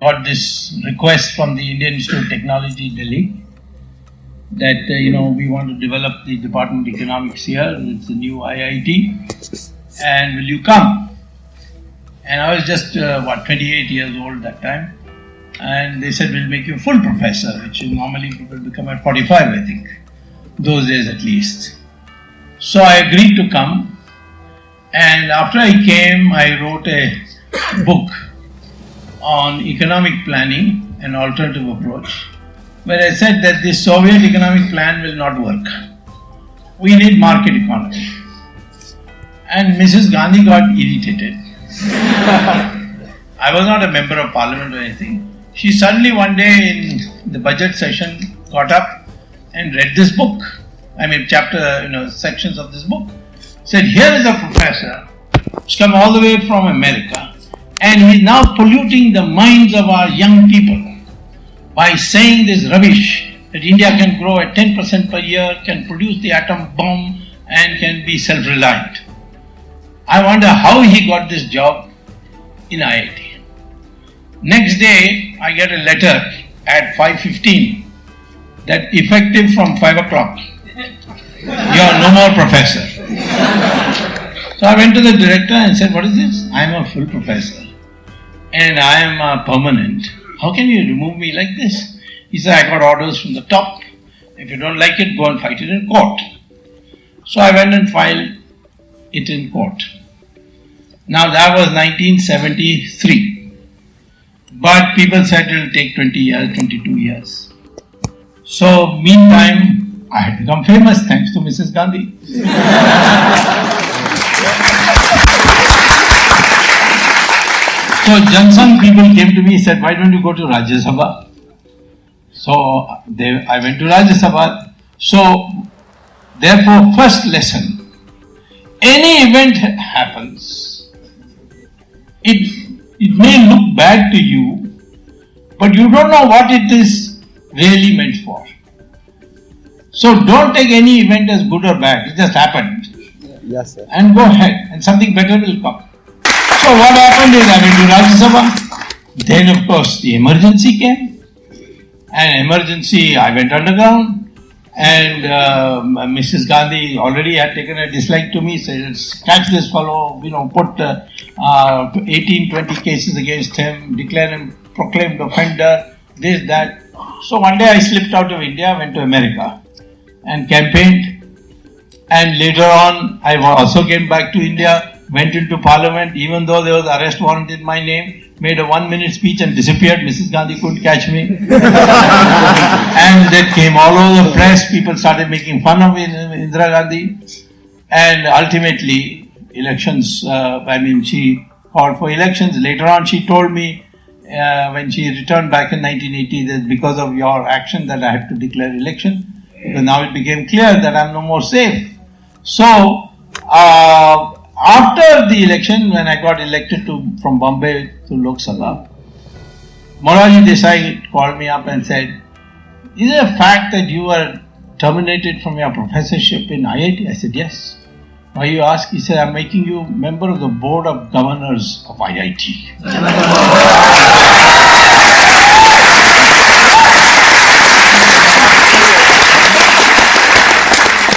got this request from the Indian Institute of Technology, Delhi, that we want to develop the Department of Economics here. It's a new IIT, and will you come? And I was just 28 years old that time, and they said we'll make you a full professor, which normally people become at 45, I think, those days at least. So I agreed to come, and after I came, I wrote a book on economic planning, an alternative approach, where I said that this Soviet economic plan will not work. We need market economy. And Mrs. Gandhi got irritated. I was not a member of parliament or anything. She suddenly one day in the budget session got up and read this book. Sections of this book. Said, here is a professor who's come all the way from America, and he's now polluting the minds of our young people by saying this rubbish that India can grow at 10% per year, can produce the atom bomb, and can be self-reliant. I wonder how he got this job in IIT. Next day, I get a letter at 5:15 that effective from 5 o'clock, you are no more professor. So I went to the director and said, what is this? I am a full professor and I am permanent. How can you remove me like this? He said, I got orders from the top. If you don't like it, go and fight it in court. So I went and filed it in court. Now that was 1973. But people said it will take 20 years, 22 years. So meantime, I had become famous thanks to Mrs. Gandhi. So Jansangh people came to me and said, why don't you go to Rajya Sabha? So I went to Rajya Sabha. So therefore, first lesson, any event happens, it may look bad to you, but you don't know what it is really meant for. So don't take any event as good or bad, it just happened. Yes, sir. And go ahead, and something better will come. So what happened is I went to Rajya Sabha. Then of course the emergency came. And emergency, I went underground. And Mrs. Gandhi already had taken a dislike to me, said, catch this fellow, put 18, 20 cases against him, declare him proclaimed offender, this, that. So one day I slipped out of India, went to America and campaigned. And later on, I also came back to India, went into parliament, even though there was arrest warrant in my name, made a 1-minute speech and disappeared. Mrs. Gandhi couldn't catch me. And that came all over the press. People started making fun of Indira Gandhi. And ultimately, elections, she called for elections. Later on, she told me, when she returned back in 1980, that because of your action that I had to declare election. Because now it became clear that I'm no more safe. So, after the election, when I got elected from Bombay to Lok Sabha, Morarji Desai called me up and said, is it a fact that you were terminated from your professorship in IIT? I said, yes. Why you ask? He said, I'm making you member of the board of governors of IIT.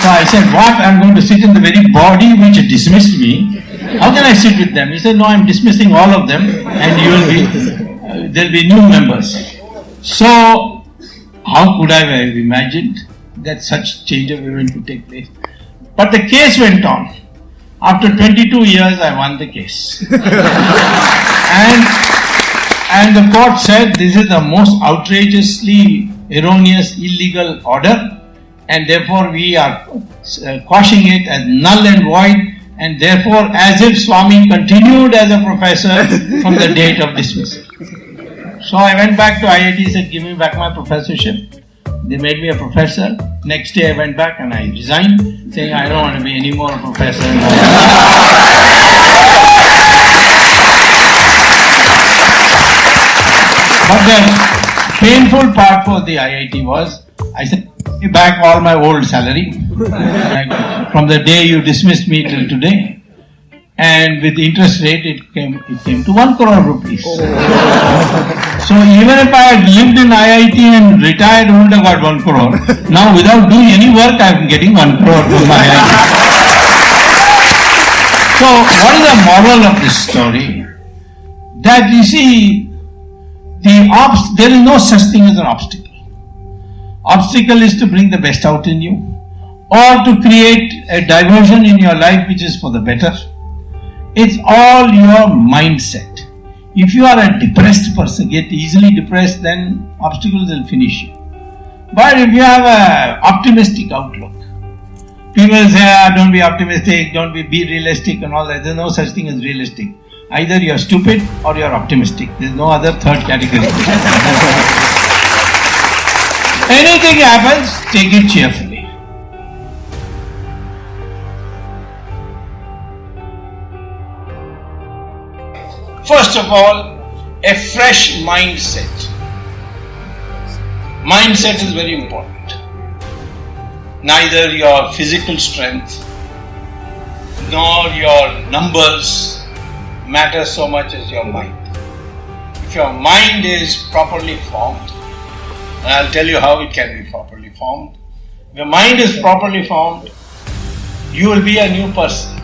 So I said, what? I'm going to sit in the very body which dismissed me. How can I sit with them? He said, no, I'm dismissing all of them and there'll be new members. So, how could I have imagined that such change of event would take place? But the case went on. After 22 years, I won the case. and the court said, this is the most outrageously erroneous, illegal order. And therefore we are quashing it as null and void, and therefore as if Swamy continued as a professor from the date of dismissal. So I went back to IIT, said, give me back my professorship. They made me a professor. Next day I went back and I resigned, saying I don't want to be any more a professor. But the painful part for the IIT was, I said, give me back all my old salary from the day you dismissed me till today. and with interest rate it came to 1 crore rupees. So even if I had lived in IIT and retired, I would have got 1 crore. Now without doing any work, I am getting 1 crore from my IIT. So what is the moral of this story? That you see, there is no such thing as an obstacle. Obstacle is to bring the best out in you, or to create a diversion in your life which is for the better. It's all your mindset. If you are a depressed person, get easily depressed, then obstacles will finish you. But if you have an optimistic outlook, people say, don't be optimistic, don't be realistic and all that. There's no such thing as realistic. Either you're stupid or you're optimistic. There's no other third category. Anything happens, take it cheerfully. First of all, a fresh mindset. Mindset is very important. Neither your physical strength nor your numbers matter so much as your mind. If your mind is properly formed, and I'll tell you how it can be properly formed. If your mind is properly formed, you will be a new person.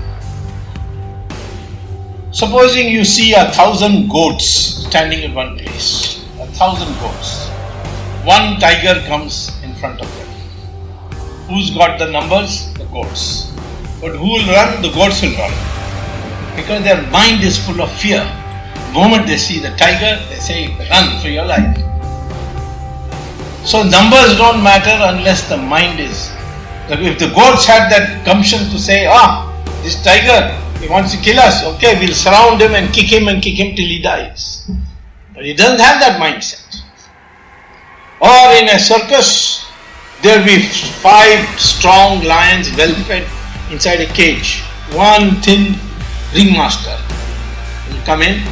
Supposing you see 1,000 goats standing in one place, 1,000 goats. One tiger comes in front of them. Who's got the numbers? The goats. But who will run? The goats will run. Because their mind is full of fear. The moment they see the tiger, they say, run for your life. So numbers don't matter unless the mind is. If the goats had that gumption to say, this tiger, he wants to kill us, okay, we'll surround him and kick him till he dies. But he doesn't have that mindset. Or in a circus, there will be 5 strong lions well fed inside a cage. One thin ringmaster will come in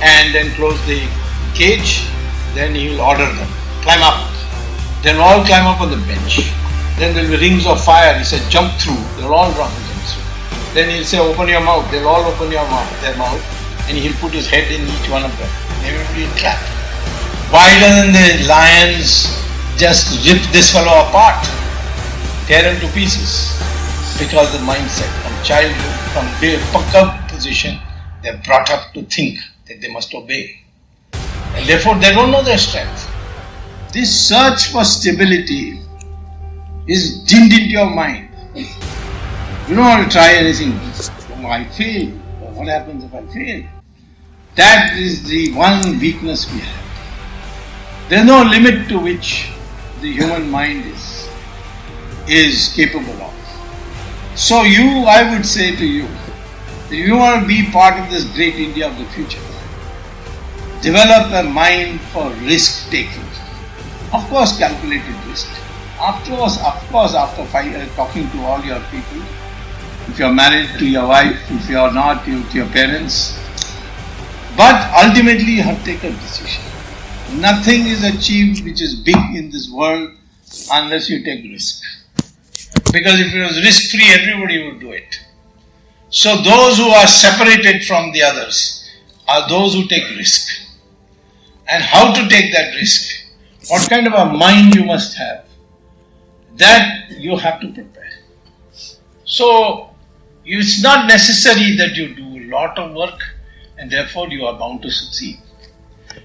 and then close the cage. Then he will order them, climb up. They'll all climb up on the bench. Then there will be rings of fire. He said, jump through. They'll all jump through. Then he'll say, open your mouth. They'll all open their mouth. And he'll put his head in each one of them. Everybody will clap. Why doesn't the lions just rip this fellow apart? Tear him to pieces? Because the mindset from childhood, from their puck-up position, they're brought up to think that they must obey. And therefore they don't know their strength. This search for stability is dimmed into your mind. You don't want to try anything. I fail. What happens if I fail? That is the one weakness we have. There is no limit to which the human mind is capable of. So I would say to you, that if you want to be part of this great India of the future, develop a mind for risk taking. Of course, calculated risk. After talking to all your people, if you are married to your wife, if you are not, to your parents. But ultimately you have to take a decision. Nothing is achieved which is big in this world unless you take risk. Because if it was risk-free, everybody would do it. So those who are separated from the others are those who take risk. And how to take that risk? What kind of a mind you must have? That you have to prepare. So it's not necessary that you do a lot of work and therefore you are bound to succeed.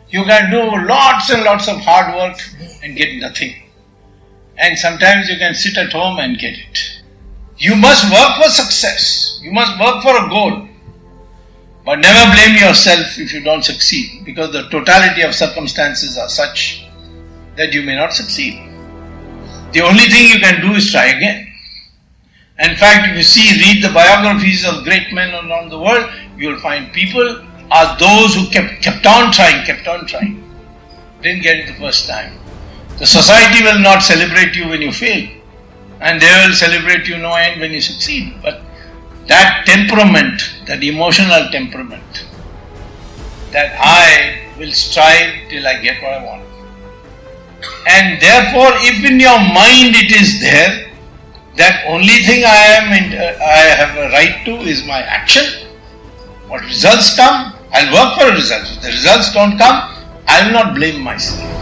You can do lots and lots of hard work and get nothing. And sometimes you can sit at home and get it. You must work for success. You must work for a goal. But never blame yourself if you don't succeed, because the totality of circumstances are such that you may not succeed. The only thing you can do is try again. In fact, if you read the biographies of great men around the world, you will find people are those who kept on trying. Didn't get it the first time. The society will not celebrate you when you fail, and they will celebrate you no end when you succeed. But that temperament, that emotional temperament, that I will strive till I get what I want. And therefore, if in your mind it is there, That only thing I have a right to is my action. What results come, I'll work for results. If the results don't come, I will not blame myself.